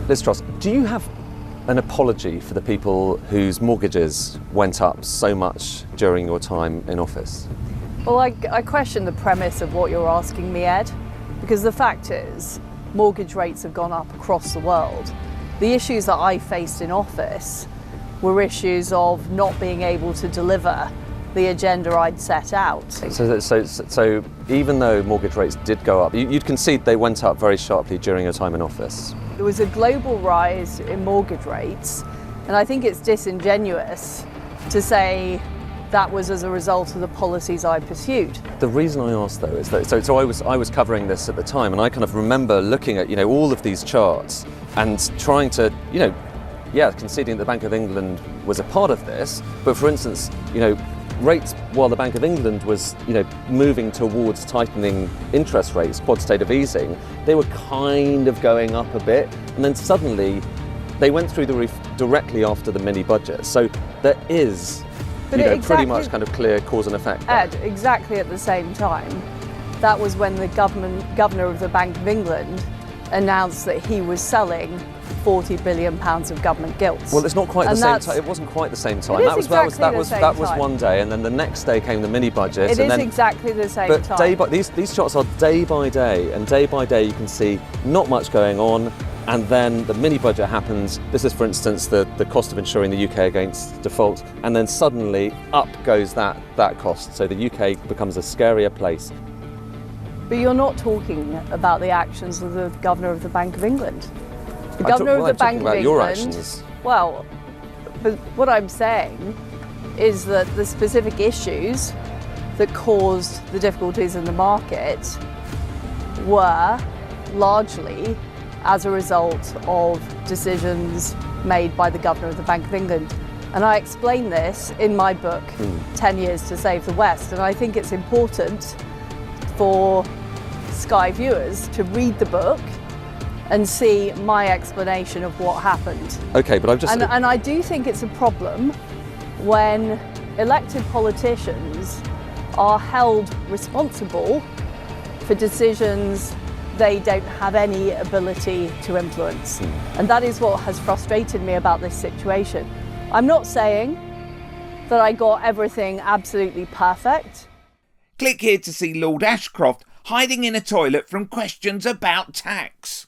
Liz Truss, do you have an apology for the people whose mortgages went up so much during your time in office? Well, I question the premise of what you're asking me, Ed, because the fact is, mortgage rates have gone up across the world. The issues that I faced in office were issues of not being able to deliver the agenda I'd set out. So even though mortgage rates did go up, you'd concede they went up very sharply during your time in office? There was a global rise in mortgage rates, and I think it's disingenuous to say that was as a result of the policies I pursued. The reason I asked though is that so I was covering this at the time, and I kind of remember looking at all of these charts and trying to conceding that the Bank of England was a part of this, but for instance rates, while the Bank of England was moving towards tightening interest rates, quantitative easing, they were kind of going up a bit, and then suddenly they went through the roof directly after the mini budget. So there is pretty much kind of clear cause and effect there. Ed, exactly at the same time, that was when the governor of the Bank of England announced that he was selling £40 billion of government gilts. Well, it's not quite the same time. It wasn't quite the same time. That was one day, and then the next day came the mini budget. It is exactly the same time. But these charts are day by day, and day by day you can see not much going on, and then the mini budget happens. This is, for instance, the cost of insuring the UK against default, and then suddenly up goes that cost. So the UK becomes a scarier place. But you're not talking about the actions of the governor of the Bank of England. The governor of the Bank of England. Your actions. Well, but what I'm saying is that the specific issues that caused the difficulties in the market were largely as a result of decisions made by the governor of the Bank of England. And I explain this in my book, 10 Years to Save the West. And I think it's important for Sky viewers to read the book and see my explanation of what happened. Okay, but I've just... And I do think it's a problem when elected politicians are held responsible for decisions they don't have any ability to influence. And that is what has frustrated me about this situation. I'm not saying that I got everything absolutely perfect. Click here to see Lord Ashcroft hiding in a toilet from questions about tax.